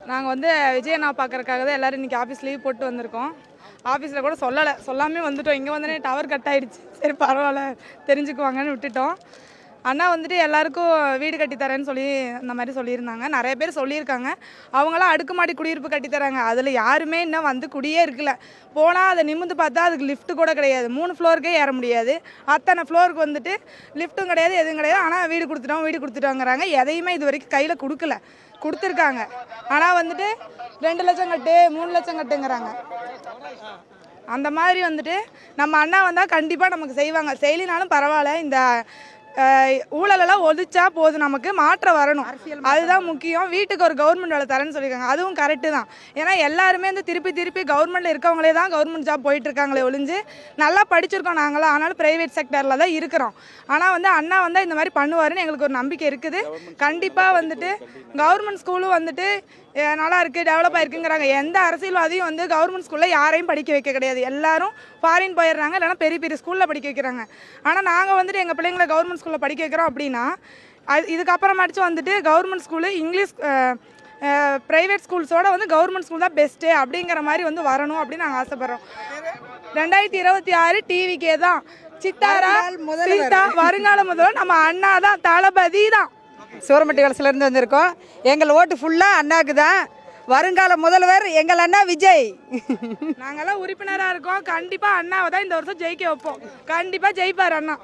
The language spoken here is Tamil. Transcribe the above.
நாங்கள் வந்து விஜய் அண்ணா பார்க்கறதுக்காக தான் எல்லோரும் இன்றைக்கி ஆஃபீஸ் லீவ் போட்டு வந்திருக்கோம். ஆஃபீஸில் கூட சொல்லாமே வந்துட்டோம். இங்கே வந்தோடனே டவர் கட் ஆகிடுச்சு. சரி பரவாயில்ல தெரிஞ்சுக்குவாங்கன்னு விட்டுட்டோம். அண்ணா வந்துட்டு எல்லாருக்கும் வீடு கட்டித்தரேன்னு சொல்லி இந்த மாதிரி சொல்லியிருந்தாங்க. நிறைய பேர் சொல்லியிருக்காங்க. அவங்களாம் அடுக்குமாடி குடியிருப்பு கட்டித்தராங்க. அதில் யாருமே இன்னும் வந்து குடியே இருக்கல. போனால் அதை நிமிந்து பார்த்தா அதுக்கு லிஃப்ட்டு கூட கிடையாது. 3 ஃப்ளோருக்கே ஏற முடியாது. அத்தனை ஃப்ளோருக்கு வந்துட்டு லிஃப்ட்டும் கிடையாது, எதுவும் கிடையாது. ஆனால் வீடு கொடுத்துட்டோங்கிறாங்க. எதையுமே இது வரைக்கும் கையில் கொடுத்துருக்காங்க. ஆனால் வந்துட்டு 2 லட்சம் கட்டு 3 லட்சம் கட்டுங்கிறாங்க. அந்த மாதிரி வந்துட்டு நம்ம அண்ணா வந்தால் கண்டிப்பாக நமக்கு செய்வாங்க. செய்யலினாலும் பரவாயில்ல. இந்த ஊழலெல்லாம் ஒழிச்சா போதும், நமக்கு மாற்றம் வரணும். அதுதான் முக்கியம். வீட்டுக்கு ஒரு கவர்மெண்ட் வேலை தரேன்னு சொல்லியிருக்காங்க. அதுவும் கரெக்டு தான். ஏன்னா எல்லாருமே வந்து திருப்பி கவர்மெண்ட்டில் இருக்கவங்களே தான் கவர்மெண்ட் ஜாப் போயிட்டு இருக்காங்களே ஒழிஞ்சு நல்லா படிச்சிருக்கோம் நாங்களாம். ஆனாலும் ப்ரைவேட் செக்டரில் தான் இருக்கிறோம். ஆனால் வந்து அண்ணா வந்தால் இந்த மாதிரி பண்ணுவாருன்னு எங்களுக்கு ஒரு நம்பிக்கை இருக்குது. கண்டிப்பாக வந்துட்டு கவர்மெண்ட் ஸ்கூலும் வந்துட்டு நல்லா இருக்குது, டெவலப் ஆகிருக்குங்கிறாங்க. எந்த அரசியல்வாதியும் வந்து கவர்மெண்ட் ஸ்கூலில் யாரையும் படிக்க வைக்க கிடையாது. எல்லாரும் ஃபாரின் போயிடுறாங்க, இல்லைனா பெரிய ஸ்கூலில் படிக்க வைக்கிறாங்க. ஆனால் நாங்கள் வந்துட்டு எங்கள் பிள்ளைங்களை கவர்மெண்ட் ஸ்கூலில் படிக்க வைக்கிறோம் அப்படின்னா இதுக்கப்புறமாச்சும் வந்துட்டு கவர்மெண்ட் ஸ்கூலு இங்கிலீஷ் ப்ரைவேட் ஸ்கூல்ஸோட வந்து கவர்மெண்ட் ஸ்கூல் தான் பெஸ்ட்டு அப்படிங்கிற மாதிரி வந்து வரணும் அப்படின்னு நாங்கள் ஆசைப்படுறோம். 2026 டிவிக்கே தான். சித்தாரா சீதா வருங்கால முதல்வர் நம்ம அண்ணா தான், தளபதி தான். சூரமட்டி வலசிலேருந்து வந்திருக்கோம். எங்கள் ஓட்டு ஃபுல்லாக அண்ணாக்கு தான். வருங்கால முதல்வர் எங்கள் அண்ணா விஜய். நாங்கள்லாம் உறுப்பினராக இருக்கோம். கண்டிப்பாக அண்ணாவை தான் இந்த வருஷம் ஜெயிக்க வைப்போம். கண்டிப்பாக ஜெயிப்பார் அண்ணா.